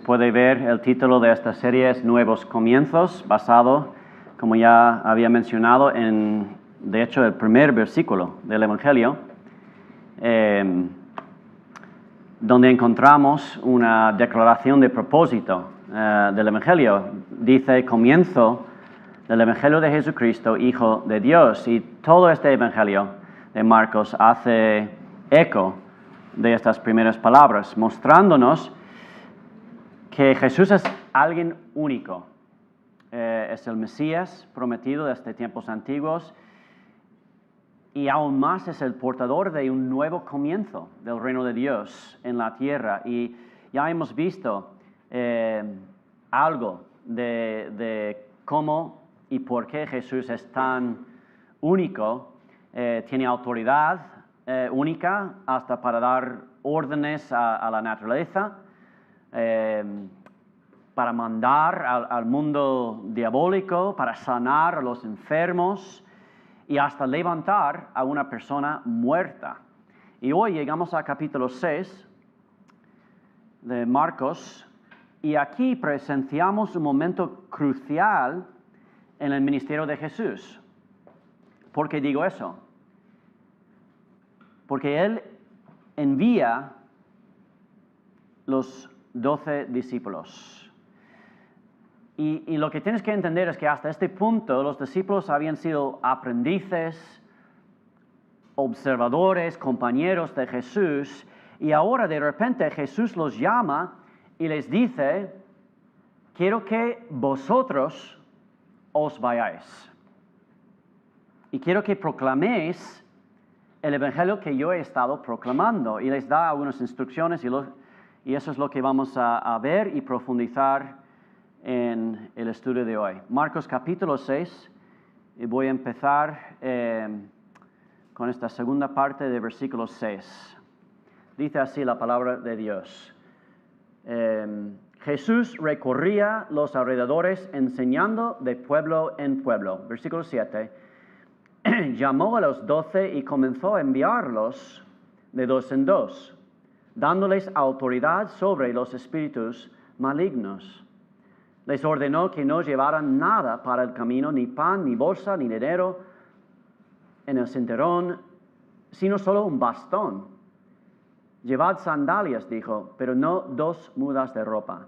Puede ver el título de esta serie es Nuevos Comienzos, basado, como ya había mencionado, de hecho, el primer versículo del Evangelio, donde encontramos una declaración de propósito del Evangelio. Dice, comienzo del Evangelio de Jesucristo, Hijo de Dios. Y todo este Evangelio de Marcos hace eco de estas primeras palabras, mostrándonos que Jesús es alguien único, es el Mesías prometido desde tiempos antiguos y aún más es el portador de un nuevo comienzo del reino de Dios en la tierra. Y ya hemos visto algo de cómo y por qué Jesús es tan único, tiene autoridad única hasta para dar órdenes a la naturaleza, para mandar al mundo diabólico, para sanar a los enfermos y hasta levantar a una persona muerta. Y hoy llegamos al capítulo 6 de Marcos y aquí presenciamos un momento crucial en el ministerio de Jesús. ¿Por qué digo eso? Porque Él envía los 12 discípulos. Y lo que tienes que entender es que hasta este punto los discípulos habían sido aprendices, observadores, compañeros de Jesús, y ahora de repente Jesús los llama y les dice, quiero que vosotros os vayáis. Y quiero que proclaméis el evangelio que yo he estado proclamando. Y les da algunas instrucciones y eso es lo que vamos a ver y profundizar en el estudio de hoy. Marcos capítulo 6, y voy a empezar con esta segunda parte de versículo 6. Dice así la palabra de Dios. Jesús recorría los alrededores enseñando de pueblo en pueblo. Versículo 7. Llamó a los 12 y comenzó a enviarlos de dos en dos, dándoles autoridad sobre los espíritus malignos. Les ordenó que no llevaran nada para el camino, ni pan, ni bolsa, ni dinero en el cinturón, sino solo un bastón. Llevad sandalias, dijo, pero no 2 mudas de ropa.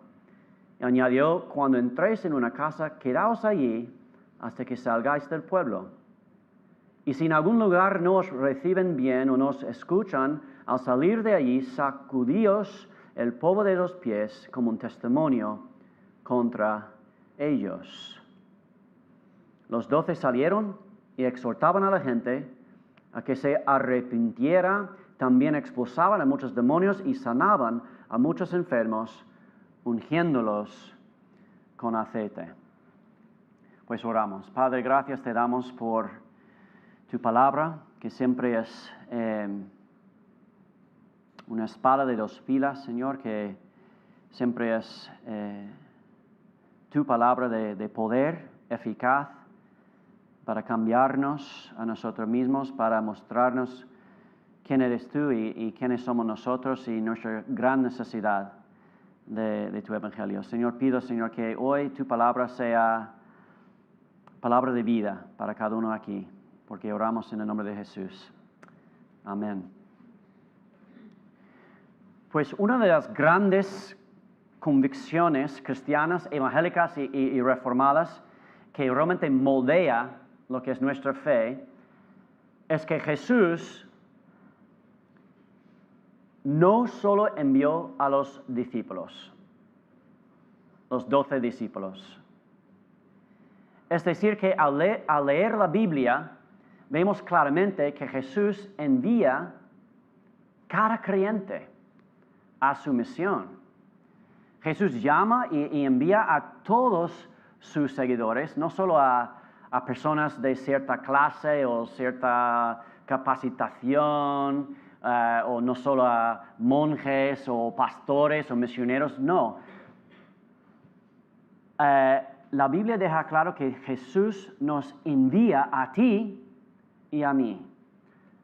Y añadió, cuando entréis en una casa, quedaos allí hasta que salgáis del pueblo. Y si en algún lugar no os reciben bien o no os escuchan, al salir de allí, sacudíos el polvo de los pies como un testimonio contra ellos. Los 12 salieron y exhortaban a la gente a que se arrepintiera. También expulsaban a muchos demonios y sanaban a muchos enfermos, ungiéndolos con aceite. Pues oramos. Padre, gracias te damos por tu palabra, que siempre es una espada de 2 filas, Señor, que siempre es tu palabra de poder eficaz para cambiarnos a nosotros mismos, para mostrarnos quién eres tú y quiénes somos nosotros y nuestra gran necesidad de tu evangelio. Señor, pido, Señor, que hoy tu palabra sea palabra de vida para cada uno aquí, porque oramos en el nombre de Jesús. Amén. Pues una de las grandes convicciones cristianas, evangélicas y reformadas que realmente moldea lo que es nuestra fe, es que Jesús no solo envió a los discípulos, los 12 discípulos. Es decir, que al leer la Biblia, vemos claramente que Jesús envía cada creyente a su misión. Jesús llama y envía a todos sus seguidores, no solo a personas de cierta clase o cierta capacitación, o no solo a monjes o pastores o misioneros, no. La Biblia deja claro que Jesús nos envía a ti y a mí,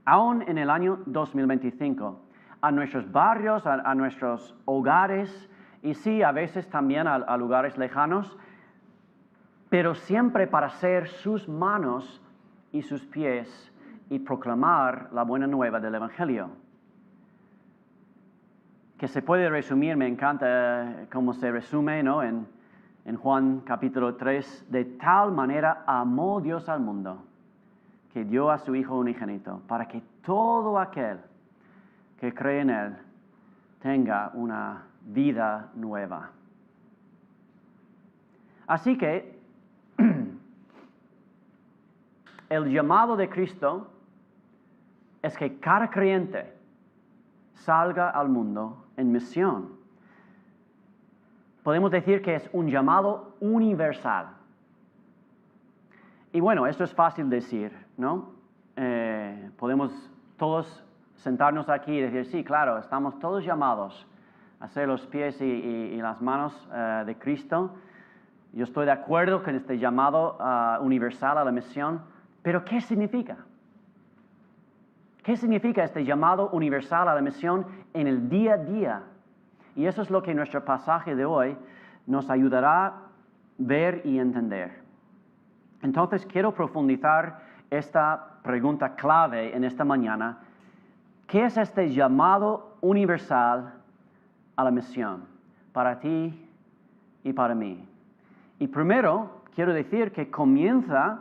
aún en el año 2025, a nuestros barrios, a nuestros hogares y sí, a veces también a lugares lejanos, pero siempre para ser sus manos y sus pies y proclamar la buena nueva del Evangelio. Que se puede resumir, me encanta cómo se resume, ¿no? En Juan capítulo 3, de tal manera amó Dios al mundo, que dio a su Hijo unigénito, para que todo aquel que cree en Él tenga una vida nueva. Así que el llamado de Cristo es que cada creyente salga al mundo en misión. Podemos decir que es un llamado universal. Y bueno, esto es fácil decir, ¿no? Podemos todos sentarnos aquí y decir, sí, claro, estamos todos llamados a ser los pies y las manos de Cristo. Yo estoy de acuerdo con este llamado universal a la misión, pero ¿qué significa? ¿Qué significa este llamado universal a la misión en el día a día? Y eso es lo que nuestro pasaje de hoy nos ayudará a ver y entender. Entonces quiero profundizar esta pregunta clave en esta mañana. ¿Qué es este llamado universal a la misión para ti y para mí? Y primero quiero decir que comienza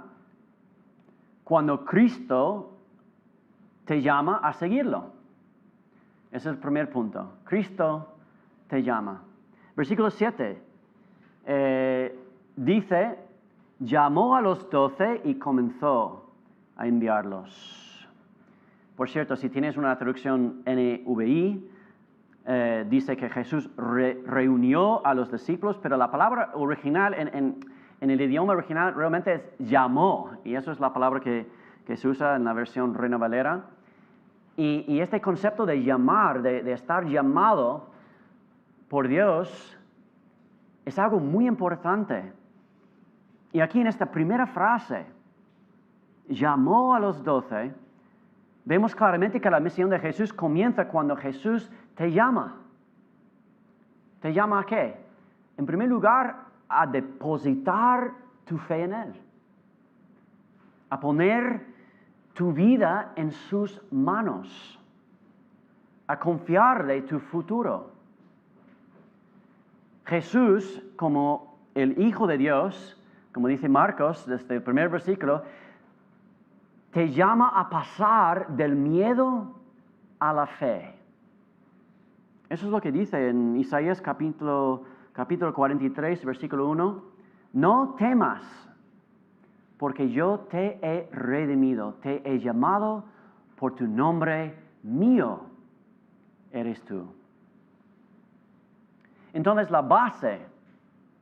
cuando Cristo te llama a seguirlo. Ese es el primer punto. Cristo te llama. Versículo 7 dice, llamó a los 12 y comenzó a enviarlos. Por cierto, si tienes una traducción NVI, dice que Jesús reunió a los discípulos, pero la palabra original en el idioma original realmente es llamó, y eso es la palabra que se usa en la versión Reina Valera. Y este concepto de llamar, de estar llamado por Dios, es algo muy importante. Y aquí en esta primera frase, llamó a los 12, vemos claramente que la misión de Jesús comienza cuando Jesús te llama. ¿Te llama a qué? En primer lugar, a depositar tu fe en Él. A poner tu vida en sus manos. A confiarle tu futuro. Jesús, como el Hijo de Dios, como dice Marcos desde el primer versículo, te llama a pasar del miedo a la fe. Eso es lo que dice en Isaías capítulo 43, versículo 1. No temas, porque yo te he redimido, te he llamado por tu nombre, mío eres tú. Entonces la base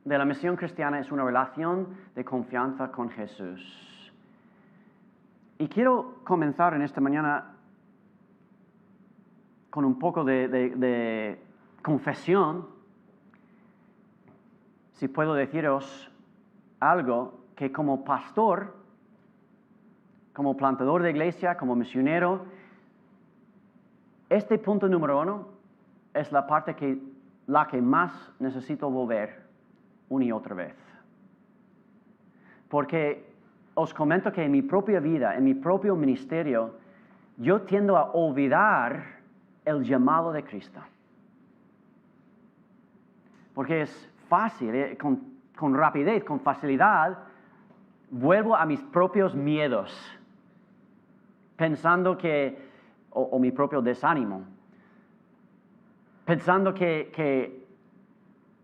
de la misión cristiana es una relación de confianza con Jesús. Y quiero comenzar en esta mañana con un poco de confesión. Si puedo deciros algo, que como pastor, como plantador de iglesia, como misionero, este punto número 1 es la parte la que más necesito volver una y otra vez. Porque os comento que en mi propia vida, en mi propio ministerio, yo tiendo a olvidar el llamado de Cristo. Porque es fácil, con rapidez, con facilidad, vuelvo a mis propios miedos, pensando que, o mi propio desánimo, pensando que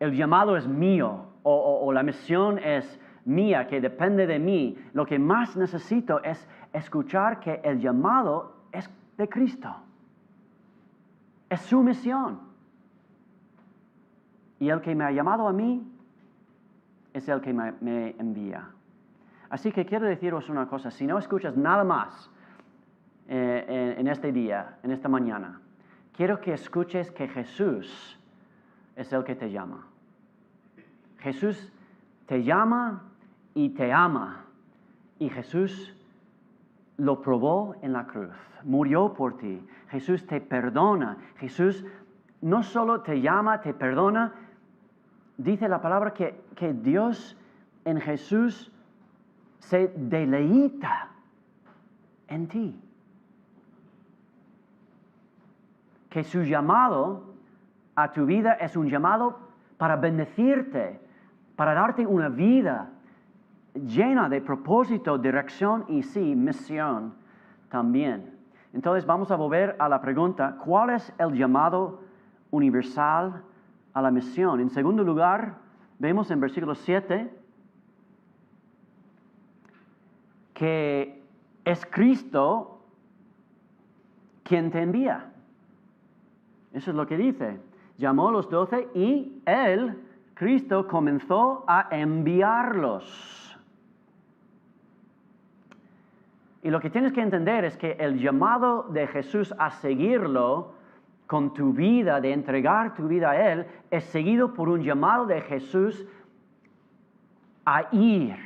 el llamado es mío, o la misión es mía, que depende de mí. Lo que más necesito es escuchar que el llamado es de Cristo. Es su misión. Y el que me ha llamado a mí es el que me envía. Así que quiero deciros una cosa, si no escuchas nada más en este día, en esta mañana, quiero que escuches que Jesús es el que te llama. Jesús te llama y te ama. Y Jesús lo probó en la cruz, murió por ti. Jesús te perdona. Jesús no solo te llama, te perdona, dice la palabra que Dios en Jesús se deleita en ti. Que su llamado a tu vida es un llamado para bendecirte, para darte una vida llena de propósito, dirección y sí, misión también. Entonces vamos a volver a la pregunta, ¿cuál es el llamado universal a la misión? En segundo lugar, vemos en versículo 7 que es Cristo quien te envía. Eso es lo que dice. Llamó a los 12 y Él, Cristo, comenzó a enviarlos. Y lo que tienes que entender es que el llamado de Jesús a seguirlo con tu vida, de entregar tu vida a Él, es seguido por un llamado de Jesús a ir.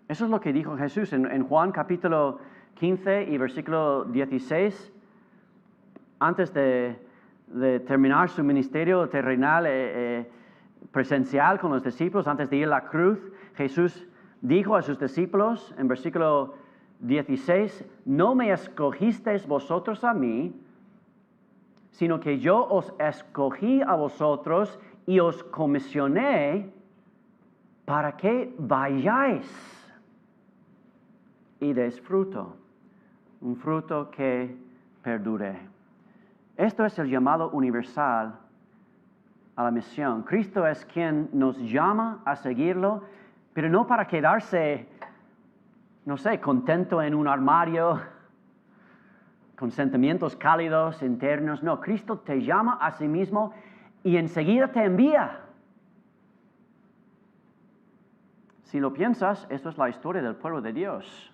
Eso es lo que dijo Jesús en Juan capítulo 15 y versículo 16. Antes de terminar su ministerio terrenal presencial con los discípulos, antes de ir a la cruz, Jesús dijo a sus discípulos en versículo 16, no me escogisteis vosotros a mí, sino que yo os escogí a vosotros y os comisioné para que vayáis y des fruto, un fruto que perdure. Esto es el llamado universal a la misión. Cristo es quien nos llama a seguirlo, pero no para quedarse, no sé, contento en un armario, con sentimientos cálidos, internos. No, Cristo te llama a sí mismo y enseguida te envía. Si lo piensas, esto es la historia del pueblo de Dios.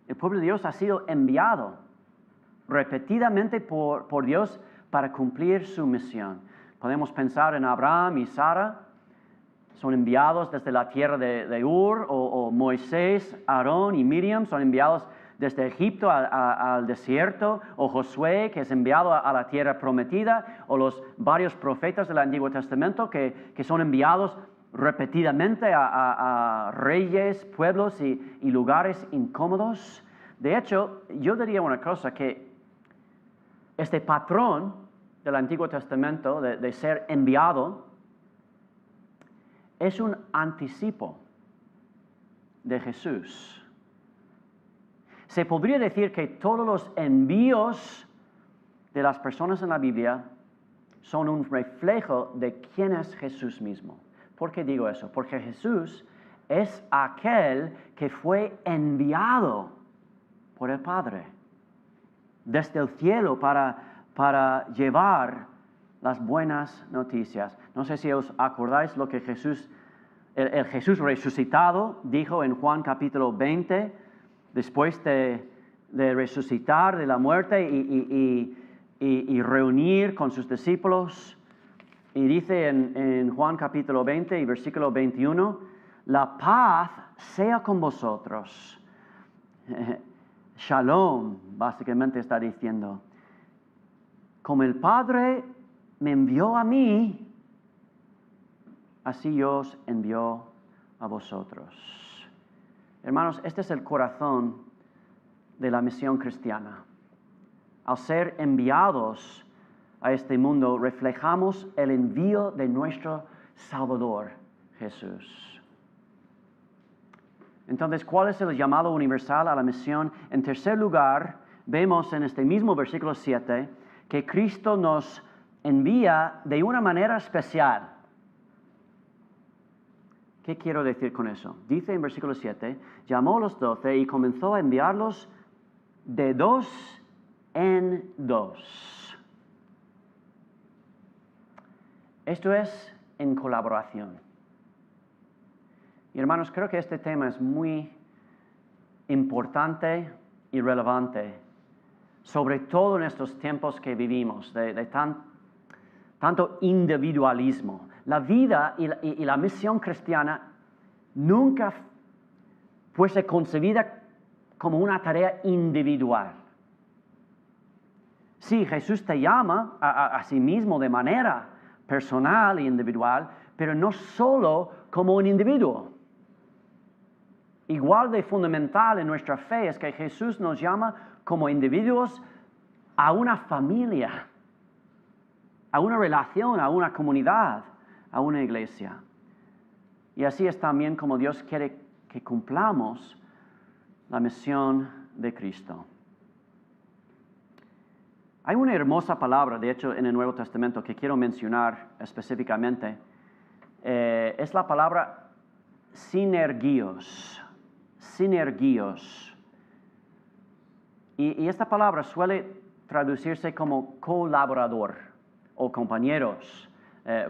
El pueblo de Dios ha sido enviado repetidamente por Dios para cumplir su misión. Podemos pensar en Abraham y Sara, son enviados desde la tierra de Ur, o Moisés, Aarón y Miriam son enviados desde Egipto al desierto, o Josué, que es enviado a la tierra prometida, o los varios profetas del Antiguo Testamento que son enviados repetidamente a reyes, pueblos y lugares incómodos. De hecho, yo diría una cosa, que este patrón del Antiguo Testamento de ser enviado es un anticipo de Jesús. Se podría decir que todos los envíos de las personas en la Biblia son un reflejo de quién es Jesús mismo. ¿Por qué digo eso? Porque Jesús es aquel que fue enviado por el Padre desde el cielo para llevar las buenas noticias. No sé si os acordáis lo que el Jesús resucitado dijo en Juan capítulo 20, después de resucitar de la muerte y reunir con sus discípulos. Y dice en Juan capítulo 20 y versículo 21, la paz sea con vosotros. Shalom, básicamente está diciendo, como el Padre me envió a mí, así yo os envió a vosotros. Hermanos, este es el corazón de la misión cristiana. Al ser enviados a este mundo, reflejamos el envío de nuestro Salvador, Jesús. Entonces, ¿cuál es el llamado universal a la misión? En tercer lugar, vemos en este mismo versículo 7 que Cristo nos envía de una manera especial. ¿Qué quiero decir con eso? Dice en versículo 7, llamó a los 12 y comenzó a enviarlos de 2 en 2. Esto es en colaboración. Y hermanos, creo que este tema es muy importante y relevante, sobre todo en estos tiempos que vivimos, de tanto individualismo. La vida y la misión cristiana nunca fuese concebida como una tarea individual. Sí, Jesús te llama a sí mismo de manera personal e individual, pero no solo como un individuo. Igual de fundamental en nuestra fe es que Jesús nos llama como individuos a una familia, a una relación, a una comunidad, a una iglesia. Y así es también como Dios quiere que cumplamos la misión de Cristo. Hay una hermosa palabra, de hecho, en el Nuevo Testamento que quiero mencionar específicamente. Es la palabra sinergios. Sinergios. Y esta palabra suele traducirse como colaborador o compañeros,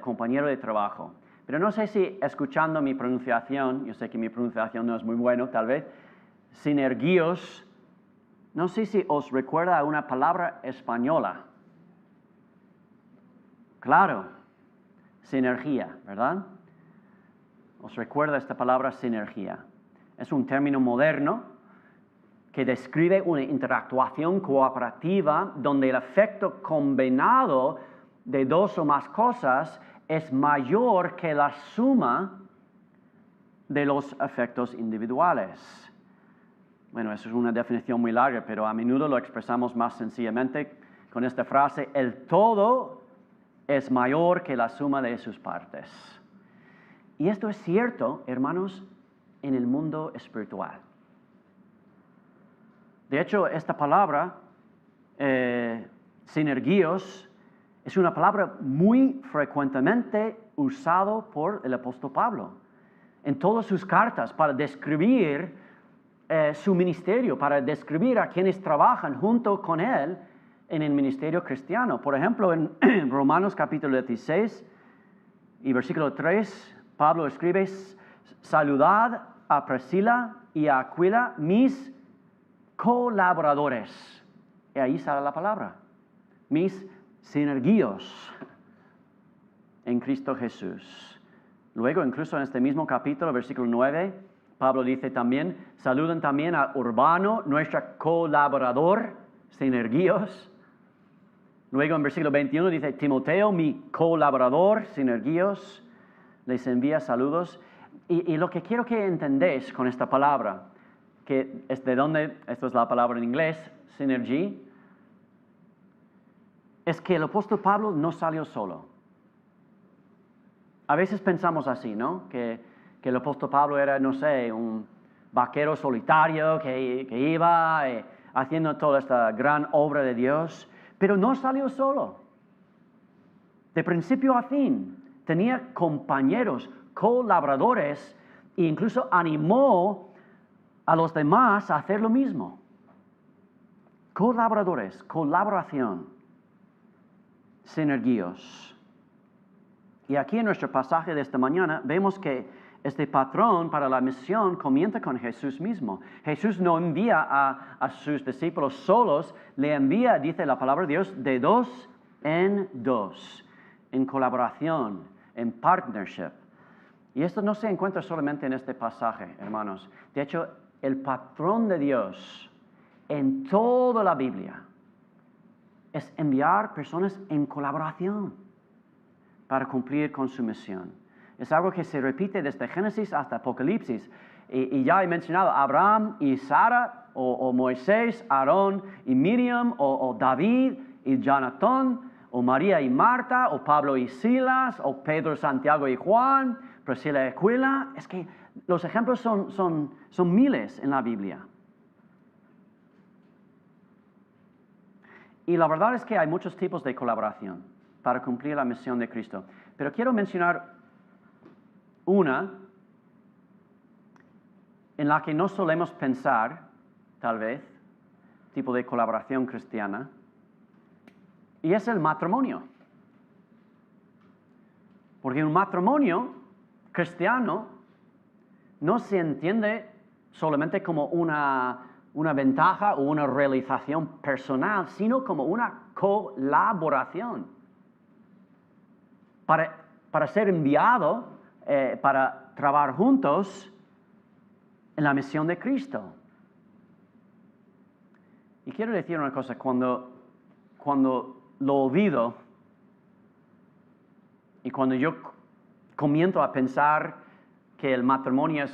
compañero de trabajo. Pero no sé si escuchando mi pronunciación, yo sé que mi pronunciación no es muy buena, tal vez, sinergios, no sé si os recuerda a una palabra española. Claro, sinergia, ¿verdad? Os recuerda esta palabra sinergia. Es un término moderno que describe una interactuación cooperativa donde el efecto combinado de dos o más cosas es mayor que la suma de los efectos individuales. Bueno, eso es una definición muy larga, pero a menudo lo expresamos más sencillamente con esta frase: el todo es mayor que la suma de sus partes. Y esto es cierto, hermanos, en el mundo espiritual. De hecho, esta palabra, sinergios, es una palabra muy frecuentemente usada por el apóstol Pablo en todas sus cartas para describir su ministerio, para describir a quienes trabajan junto con él en el ministerio cristiano. Por ejemplo, en Romanos capítulo 16 y versículo 3, Pablo escribe: saludad a Priscila y a Aquila, mis colaboradores. Y ahí sale la palabra, mis sinergios en Cristo Jesús. Luego, incluso en este mismo capítulo, versículo 9, Pablo dice también: saluden también a Urbano, nuestro colaborador, sinergios. Luego en versículo 21 dice: Timoteo, mi colaborador, sinergios, les envía saludos. Y lo que quiero que entendáis con esta palabra, que es de donde, esto es la palabra en inglés, synergy, es que el apóstol Pablo no salió solo. A veces pensamos así, ¿no? Que el apóstol Pablo era, no sé, un vaquero solitario que iba haciendo toda esta gran obra de Dios, pero no salió solo. De principio a fin, tenía compañeros, colaboradores, e incluso animó a los demás a hacer lo mismo. Colaboradores, colaboración, sinergios. Y aquí en nuestro pasaje de esta mañana vemos que este patrón para la misión comienza con Jesús mismo. Jesús no envía a sus discípulos solos, le envía, dice la palabra de Dios, de dos en dos, en colaboración, en partnership. Y esto no se encuentra solamente en este pasaje, hermanos. De hecho, el patrón de Dios en toda la Biblia es enviar personas en colaboración para cumplir con su misión. Es algo que se repite desde Génesis hasta Apocalipsis. Y ya he mencionado Abraham y Sara, o Moisés, Aarón y Miriam, o David y Jonatán, o María y Marta, o Pablo y Silas, o Pedro, Santiago y Juan, Priscila y Aquila. Es que los ejemplos son miles en la Biblia. Y la verdad es que hay muchos tipos de colaboración para cumplir la misión de Cristo. Pero quiero mencionar una en la que no solemos pensar, tal vez, tipo de colaboración cristiana, y es el matrimonio. Porque un matrimonio cristiano no se entiende solamente como una ventaja o una realización personal, sino como una colaboración. Para ser enviado, para trabajar juntos en la misión de Cristo. Y quiero decir una cosa, cuando lo olvido, Y cuando yo comienzo a pensar que el matrimonio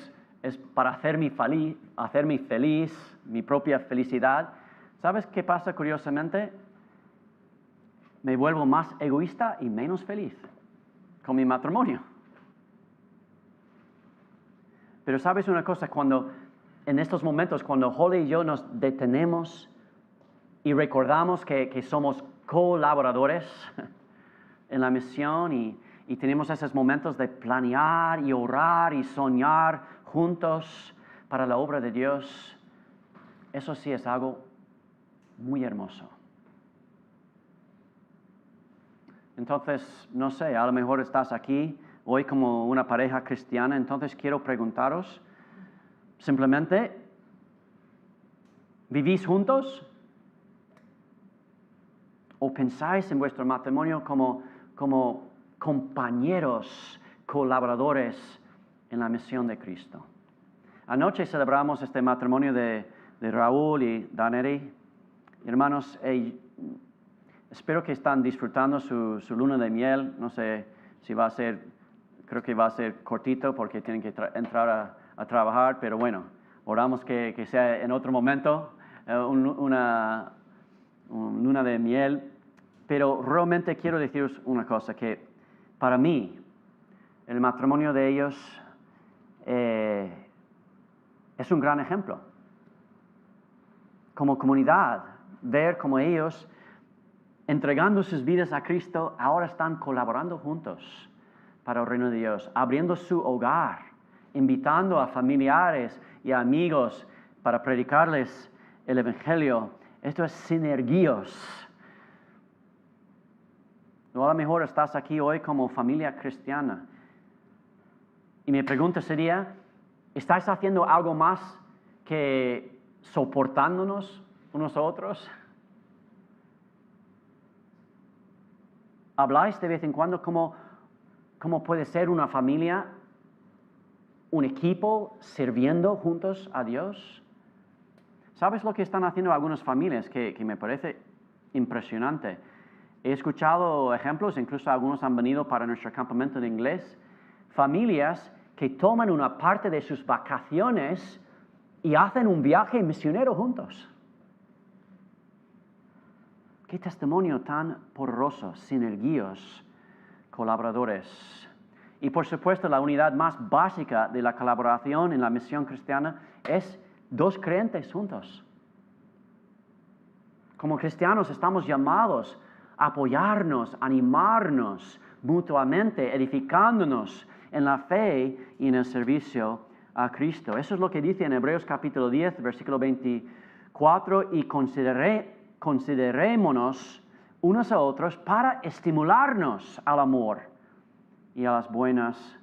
es para hacerme feliz, mi propia felicidad, ¿sabes qué pasa curiosamente? Me vuelvo más egoísta y menos feliz con mi matrimonio. Pero ¿sabes una cosa? En estos momentos, cuando Holly y yo nos detenemos y recordamos que somos colaboradores en la misión y tenemos esos momentos de planear y orar y soñar juntos para la obra de Dios, eso sí es algo muy hermoso. Entonces, no sé, a lo mejor estás aquí hoy como una pareja cristiana, entonces quiero preguntaros, simplemente, ¿vivís juntos? ¿O pensáis en vuestro matrimonio como compañeros, colaboradores en la misión de Cristo? Anoche celebramos este matrimonio de Raúl y Daneri. Hermanos, espero que están disfrutando su luna de miel. No sé si va a ser, creo que va a ser cortito porque tienen que entrar a trabajar, pero bueno, oramos que sea en otro momento una luna de miel. Pero realmente quiero deciros una cosa, que para mí el matrimonio de ellos es un gran ejemplo. Como comunidad, ver cómo ellos, entregando sus vidas a Cristo, ahora están colaborando juntos para el reino de Dios, abriendo su hogar, invitando a familiares y amigos para predicarles el Evangelio. Esto es sinergios. O a lo mejor estás aquí hoy como familia cristiana. Y mi pregunta sería, ¿estáis haciendo algo más que soportándonos unos a otros? ¿Habláis de vez en cuando cómo puede ser una familia, un equipo sirviendo juntos a Dios? ¿Sabes lo que están haciendo algunas familias que me parece impresionante? He escuchado ejemplos, incluso algunos han venido para nuestro campamento de inglés, familias que toman una parte de sus vacaciones y hacen un viaje misionero juntos. Qué testimonio tan poderoso, sinergios, colaboradores. Y por supuesto, la unidad más básica de la colaboración en la misión cristiana es dos creyentes juntos. Como cristianos estamos llamados a apoyarnos, animarnos mutuamente, edificándonos en la fe y en el servicio a Cristo. Eso es lo que dice en Hebreos capítulo 10, versículo 24, y considerémonos unos a otros para estimularnos al amor y a las buenas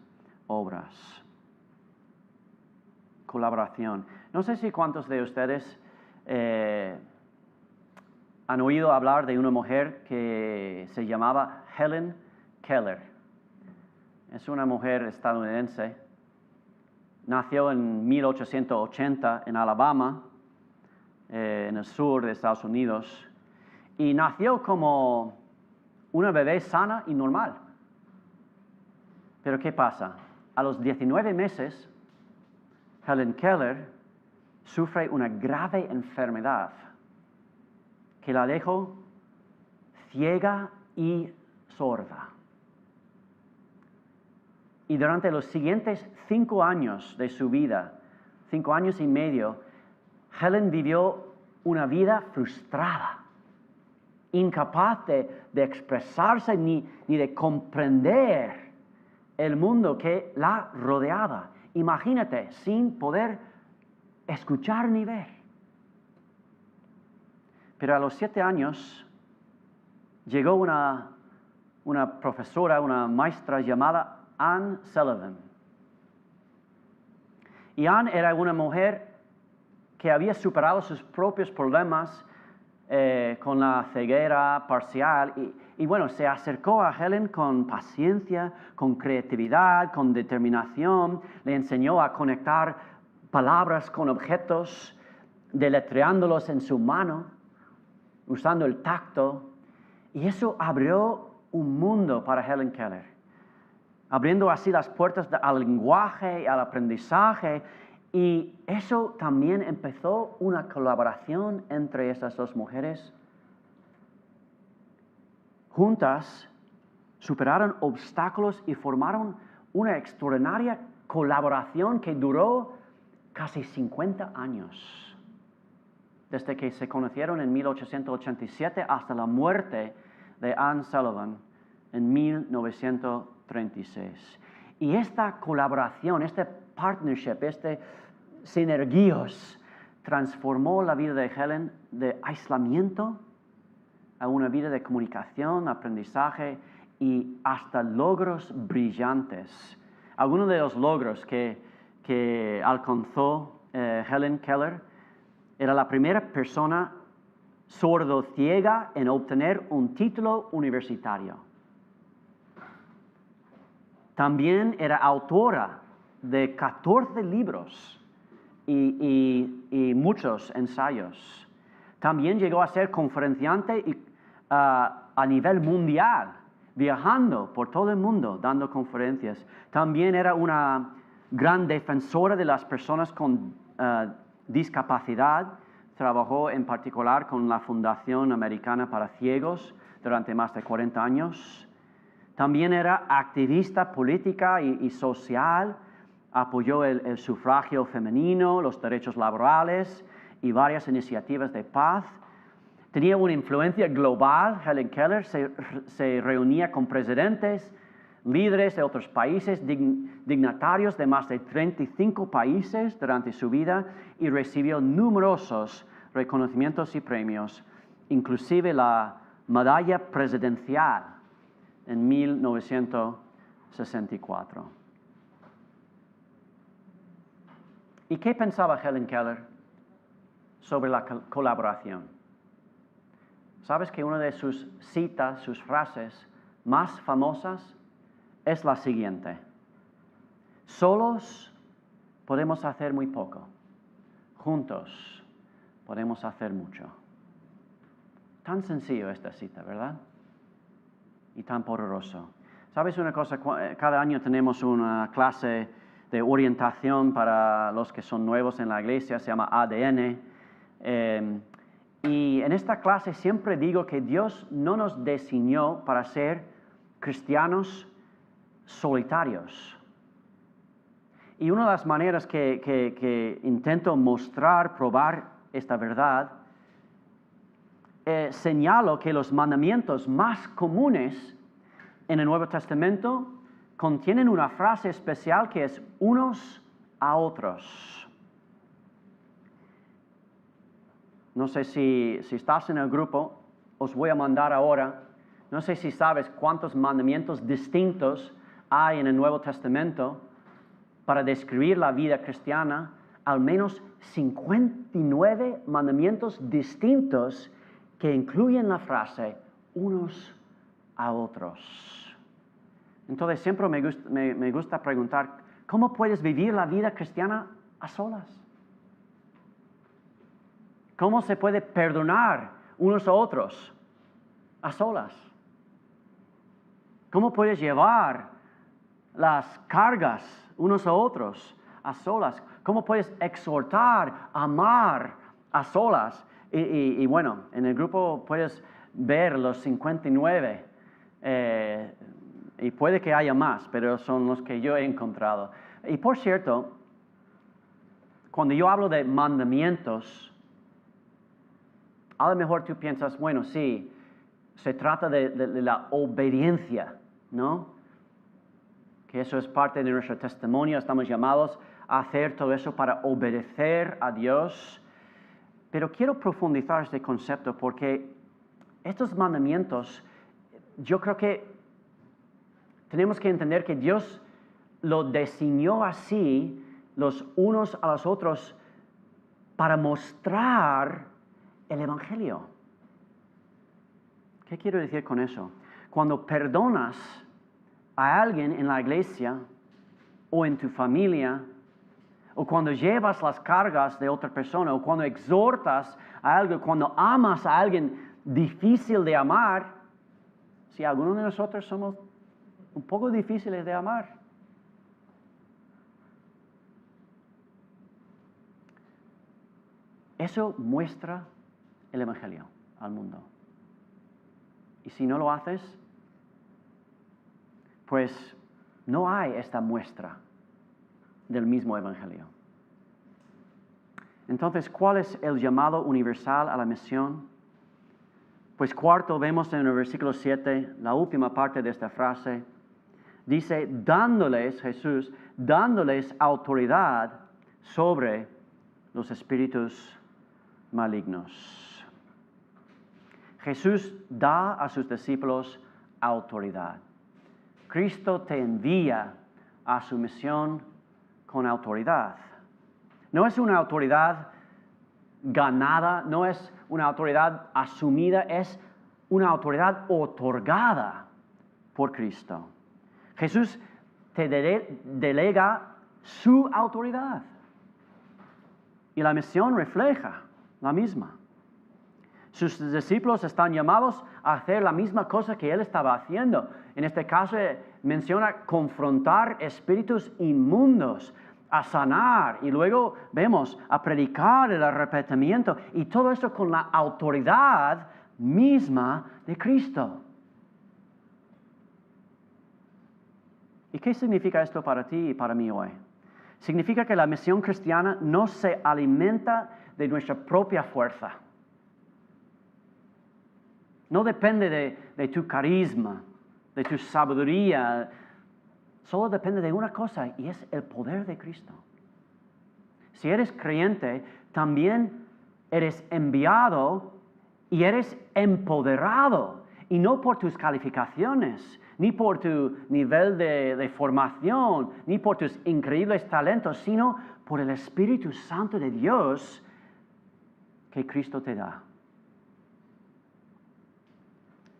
obras. Colaboración. No sé si cuántos de ustedes han oído hablar de una mujer que se llamaba Helen Keller. Es una mujer estadounidense. Nació en 1880 en Alabama, en el sur de Estados Unidos, y nació como una bebé sana y normal. Pero ¿qué pasa? A los 19 meses, Helen Keller sufre una grave enfermedad que la dejó ciega y sorda. Y durante los siguientes 5 años de su vida, 5 años y medio, Helen vivió una vida frustrada, incapaz de expresarse ni de comprender el mundo que la rodeaba. Imagínate, sin poder escuchar ni ver. Pero a los 7 años llegó una profesora, una maestra llamada Anne Sullivan. Y Anne era una mujer que había superado sus propios problemas con la ceguera parcial y bueno, se acercó a Helen con paciencia, con creatividad, con determinación, le enseñó a conectar palabras con objetos, deletreándolos en su mano, usando el tacto, y eso abrió un mundo para Helen Keller. abriendo así las puertas al lenguaje y al aprendizaje. Y eso también empezó una colaboración entre estas dos mujeres. Juntas superaron obstáculos y formaron una extraordinaria colaboración que duró casi 50 años, desde que se conocieron en 1887 hasta la muerte de Anne Sullivan en 1936. Y esta colaboración, este partnership, sinergios, transformó la vida de Helen de aislamiento a una vida de comunicación, aprendizaje y hasta logros brillantes. Algunos de los logros que alcanzó Helen Keller: era la primera persona sordo-ciega en obtener un título universitario. También era autora de 14 libros y muchos ensayos. También llegó a ser conferenciante a nivel mundial, viajando por todo el mundo dando conferencias. También era una gran defensora de las personas con discapacidad. Trabajó en particular con la Fundación Americana para Ciegos durante más de 40 años. También era activista política y social. Apoyó el sufragio femenino, los derechos laborales y varias iniciativas de paz. Tenía una influencia global. Helen Keller se reunía con presidentes, líderes de otros países, dignatarios de más de 35 países durante su vida, y recibió numerosos reconocimientos y premios, inclusive la medalla presidencial en 1964. ¿Y qué pensaba Helen Keller sobre la colaboración? ¿Sabes que una de sus citas, sus frases más famosas es la siguiente: solos podemos hacer muy poco, juntos podemos hacer mucho? Tan sencillo esta cita, ¿verdad? Y tan poderoso. ¿Sabes una cosa? Cada año tenemos una clase de orientación para los que son nuevos en la iglesia, se llama ADN. Y en esta clase siempre digo que Dios no nos diseñó para ser cristianos solitarios. Y una de las maneras que intento mostrar, probar esta verdad, señalo que los mandamientos más comunes en el Nuevo Testamento contienen una frase especial que es unos a otros. No sé si estás en el grupo, os voy a mandar ahora. No sé si sabes cuántos mandamientos distintos hay en el Nuevo Testamento para describir la vida cristiana. Al menos 59 mandamientos distintos que incluyen la frase unos a otros. Entonces siempre me gusta preguntar, ¿cómo puedes vivir la vida cristiana a solas? ¿Cómo se puede perdonar unos a otros a solas? ¿Cómo puedes llevar las cargas unos a otros a solas? ¿Cómo puedes exhortar, amar a solas? Y bueno, en el grupo puedes ver los 59, y puede que haya más, pero son los que yo he encontrado. Y por cierto, cuando yo hablo de mandamientos, a lo mejor tú piensas, bueno, sí, se trata de la obediencia, ¿no? Que eso es parte de nuestro testimonio, estamos llamados a hacer todo eso para obedecer a Dios. Pero quiero profundizar este concepto porque estos mandamientos, yo creo que tenemos que entender que Dios lo diseñó así, los unos a los otros, para mostrar el Evangelio. ¿Qué quiero decir con eso? Cuando perdonas a alguien en la iglesia o en tu familia, o cuando llevas las cargas de otra persona, o cuando exhortas a alguien, cuando amas a alguien difícil de amar, si alguno de nosotros somos un poco difíciles de amar. Eso muestra el Evangelio al mundo. Y si no lo haces, pues no hay esta muestra del mismo Evangelio. Entonces, ¿cuál es el llamado universal a la misión? Pues cuarto, vemos en el versículo 7, la última parte de esta frase, dice, Jesús, dándoles autoridad sobre los espíritus malignos. Jesús da a sus discípulos autoridad. Cristo te envía a su misión con autoridad. No es una autoridad ganada, no es una autoridad asumida, es una autoridad otorgada por Cristo. Jesús te delega su autoridad y la misión refleja la misma. Sus discípulos están llamados a hacer la misma cosa que Él estaba haciendo. En este caso menciona confrontar espíritus inmundos, a sanar y luego vemos a predicar el arrepentimiento y todo esto con la autoridad misma de Cristo. ¿Y qué significa esto para ti y para mí hoy? Significa que la misión cristiana no se alimenta de nuestra propia fuerza. No depende de tu carisma, de tu sabiduría. Solo depende de una cosa y es el poder de Cristo. Si eres creyente, también eres enviado y eres empoderado. Y no por tus calificaciones, ni por tu nivel de formación, ni por tus increíbles talentos, sino por el Espíritu Santo de Dios que Cristo te da.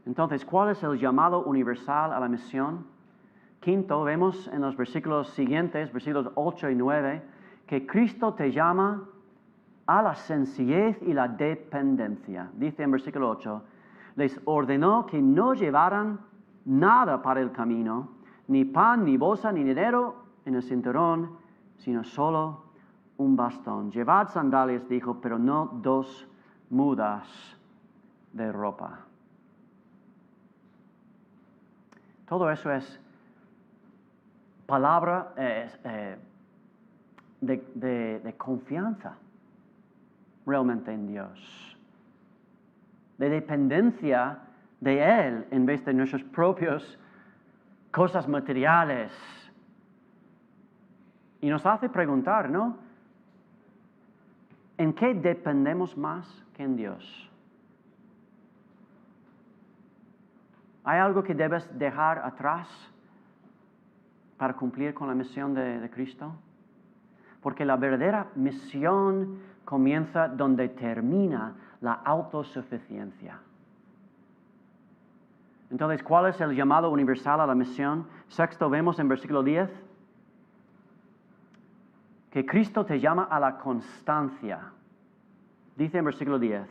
Entonces, ¿cuál es el llamado universal a la misión? Quinto, vemos en los versículos siguientes, versículos 8 y 9, que Cristo te llama a la sencillez y la dependencia. Dice en versículo 8, les ordenó que no llevaran nada para el camino, ni pan, ni bolsa, ni dinero en el cinturón, sino solo un bastón. Llevad sandalias, dijo, pero no 2 mudas de ropa. Todo eso es palabra de confianza realmente en Dios, de dependencia de Él en vez de nuestras propias cosas materiales. Y nos hace preguntar, ¿no? ¿En qué dependemos más que en Dios? ¿Hay algo que debes dejar atrás para cumplir con la misión de Cristo? Porque la verdadera misión comienza donde termina la autosuficiencia. Entonces, ¿cuál es el llamado universal a la misión? Sexto, vemos en versículo 10 que Cristo te llama a la constancia. Dice en versículo 10,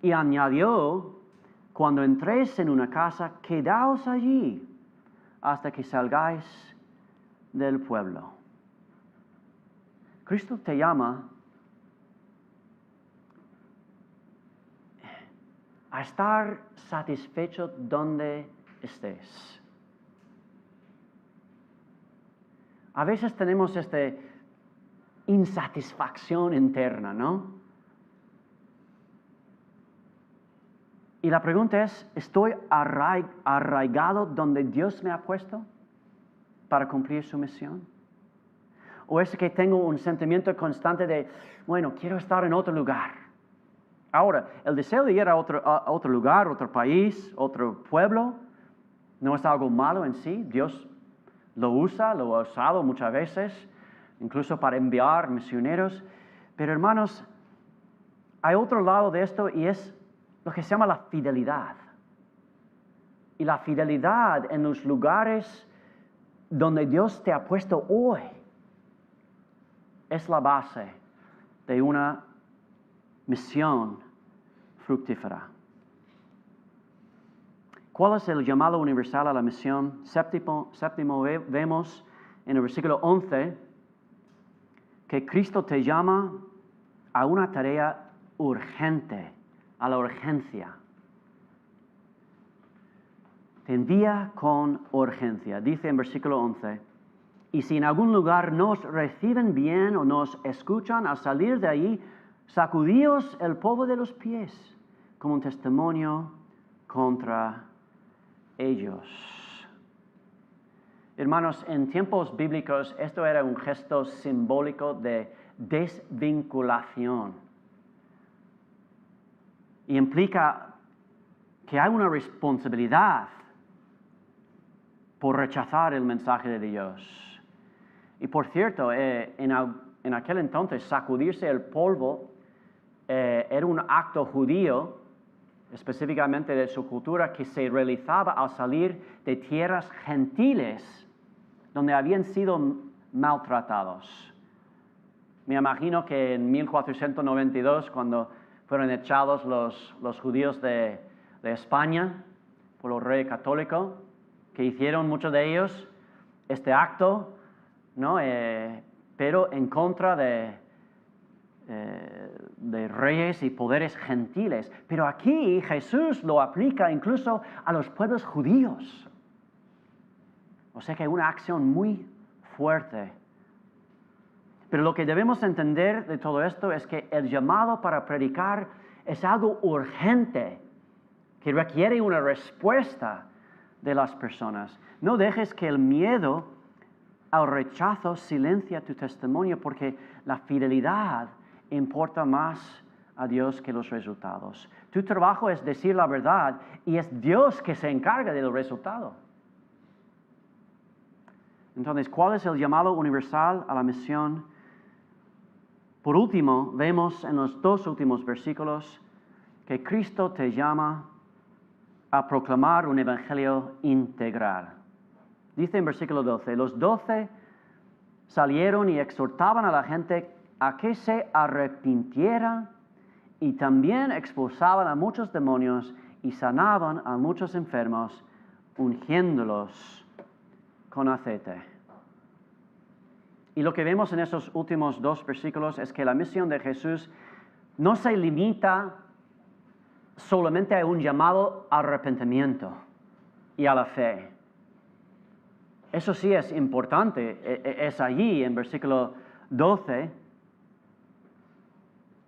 y añadió, cuando entréis en una casa, quedaos allí hasta que salgáis del pueblo. Cristo te llama a estar satisfecho donde estés. A veces tenemos esta insatisfacción interna, ¿no? Y la pregunta es, ¿estoy arraigado donde Dios me ha puesto para cumplir su misión? ¿O es que tengo un sentimiento constante de, bueno, quiero estar en otro lugar? Ahora, el deseo de ir a otro lugar, otro país, otro pueblo, no es algo malo en sí. Dios lo usa, lo ha usado muchas veces, incluso para enviar misioneros. Pero hermanos, hay otro lado de esto y es lo que se llama la fidelidad. Y la fidelidad en los lugares donde Dios te ha puesto hoy es la base de una misión fructífera. ¿Cuál es el llamado universal a la misión? Séptimo, vemos en el versículo 11 que Cristo te llama a una tarea urgente, a la urgencia. Te envía con urgencia. Dice en versículo 11, y si en algún lugar nos reciben bien o nos escuchan, al salir de allí, sacudíos el polvo de los pies como un testimonio contra ellos. Hermanos, en tiempos bíblicos esto era un gesto simbólico de desvinculación. Y implica que hay una responsabilidad por rechazar el mensaje de Dios. Y por cierto, en aquel entonces sacudirse el polvo era un acto judío, específicamente de su cultura, que se realizaba al salir de tierras gentiles donde habían sido maltratados. Me imagino que en 1492, cuando fueron echados los judíos de España por los reyes católicos, que hicieron muchos de ellos este acto, ¿no? Pero en contra de reyes y poderes gentiles. Pero aquí Jesús lo aplica incluso a los pueblos judíos. O sea que hay una acción muy fuerte. Pero lo que debemos entender de todo esto es que el llamado para predicar es algo urgente, que requiere una respuesta de las personas. No dejes que el miedo al rechazo silencia tu testimonio, porque la fidelidad importa más a Dios que los resultados. Tu trabajo es decir la verdad y es Dios que se encarga del resultado. Entonces, ¿cuál es el llamado universal a la misión? Por último, vemos en los dos últimos versículos que Cristo te llama a proclamar un evangelio integral. Dice en versículo 12, los 12 salieron y exhortaban a la gente a que se arrepintiera y también expulsaban a muchos demonios y sanaban a muchos enfermos, ungiéndolos con aceite. Y lo que vemos en esos últimos dos versículos es que la misión de Jesús no se limita solamente a un llamado al arrepentimiento y a la fe. Eso sí es importante, es allí en versículo 12,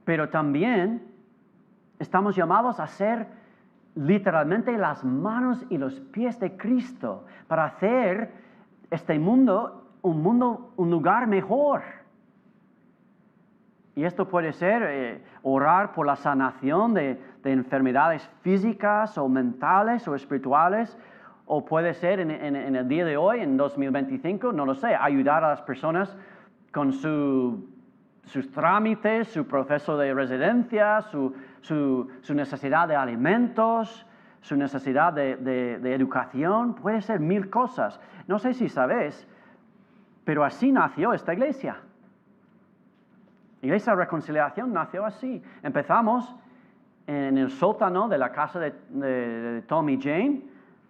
pero también estamos llamados a ser literalmente las manos y los pies de Cristo para hacer este mundo un lugar mejor. Y esto puede ser orar por la sanación de enfermedades físicas o mentales o espirituales, o puede ser en el día de hoy, en 2025, no lo sé, ayudar a las personas con sus trámites, su proceso de residencia, su necesidad de alimentos, su necesidad de educación, puede ser mil cosas. No sé si sabes, pero así nació esta iglesia. Iglesia de Reconciliación nació así. Empezamos en el sótano de la casa de Tom y Jane,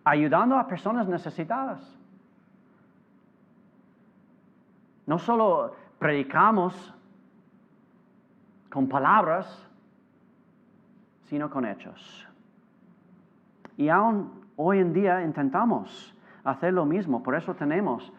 ayudando a personas necesitadas. No solo predicamos con palabras, sino con hechos. Y aún hoy en día intentamos hacer lo mismo. Por eso tenemos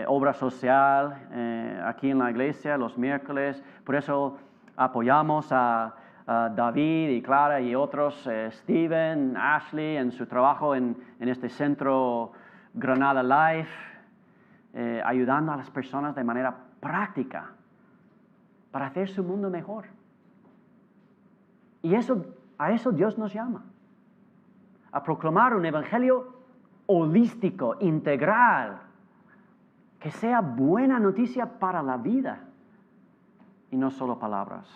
obra social aquí en la iglesia los miércoles. Por eso apoyamos a David y Clara y otros, Steven, Ashley, en su trabajo en este centro Granada Life, ayudando a las personas de manera práctica para hacer su mundo mejor. Y a eso Dios nos llama, a proclamar un evangelio holístico, integral, que sea buena noticia para la vida y no solo palabras.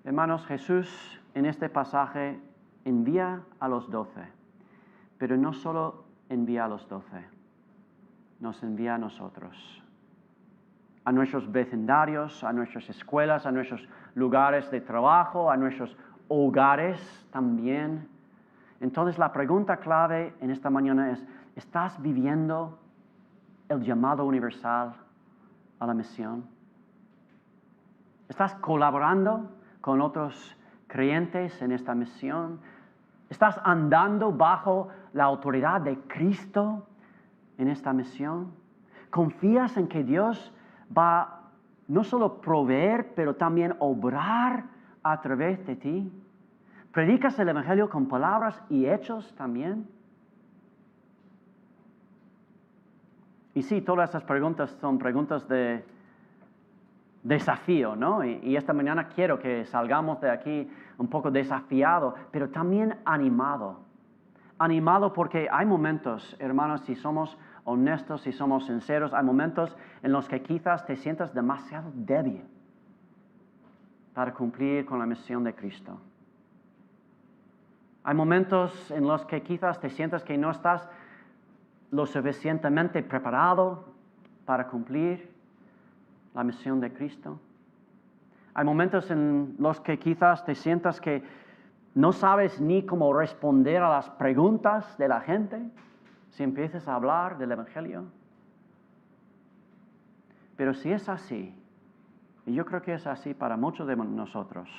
Hermanos, Jesús en este pasaje envía a los 12, pero no solo envía a los 12, nos envía a nosotros, a nuestros vecindarios, a nuestras escuelas, a nuestros lugares de trabajo, a nuestros hogares también. Entonces la pregunta clave en esta mañana es, ¿estás viviendo el llamado universal a la misión? ¿Estás colaborando con otros creyentes en esta misión? ¿Estás andando bajo la autoridad de Cristo en esta misión? ¿Confías en que Dios va no solo proveer, pero también obrar a través de ti? ¿Predicas el Evangelio con palabras y hechos también? Y sí, todas estas preguntas son preguntas de desafío, ¿no? Y esta mañana quiero que salgamos de aquí un poco desafiado, pero también animado. Animado porque hay momentos, hermanos, si somos honestos, si somos sinceros, hay momentos en los que quizás te sientas demasiado débil para cumplir con la misión de Cristo. Hay momentos en los que quizás te sientas que no estás lo suficientemente preparado para cumplir la misión de Cristo. Hay momentos en los que quizás te sientas que no sabes ni cómo responder a las preguntas de la gente si empiezas a hablar del Evangelio. Pero si es así, y yo creo que es así para muchos de nosotros,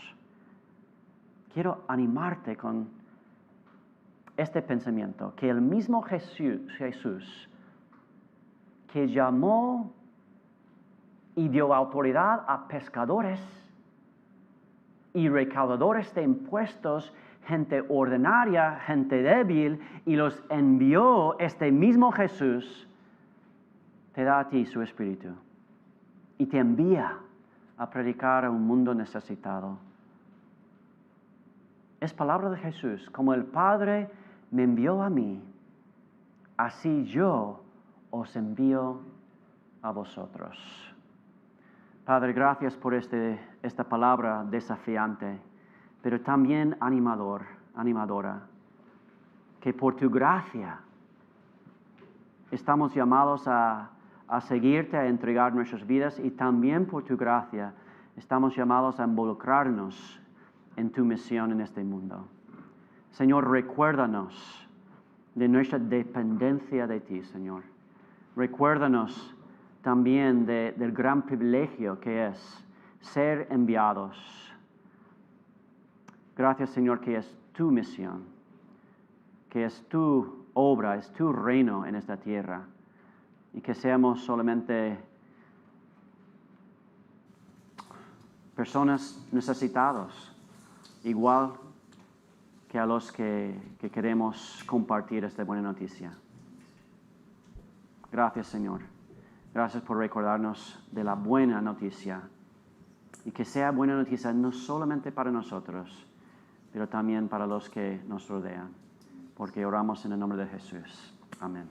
quiero animarte con este pensamiento, que el mismo Jesús que llamó y dio autoridad a pescadores y recaudadores de impuestos, gente ordinaria, gente débil, y los envió, este mismo Jesús te da a ti su Espíritu y te envía a predicar a un mundo necesitado. Es palabra de Jesús, como el Padre me envió a mí, así yo os envío a vosotros. Padre, gracias por esta palabra desafiante, pero también animadora, que por tu gracia estamos llamados a seguirte, a entregar nuestras vidas, y también por tu gracia estamos llamados a involucrarnos en tu misión en este mundo. Señor, recuérdanos de nuestra dependencia de ti, Señor. Recuérdanos también del gran privilegio que es ser enviados. Gracias, Señor, que es tu misión, que es tu obra, es tu reino en esta tierra, y que seamos solamente personas necesitados, igual que a los que queremos compartir esta buena noticia. Gracias, Señor. Gracias por recordarnos de la buena noticia, y que sea buena noticia no solamente para nosotros, pero también para los que nos rodean, porque oramos en el nombre de Jesús. Amén.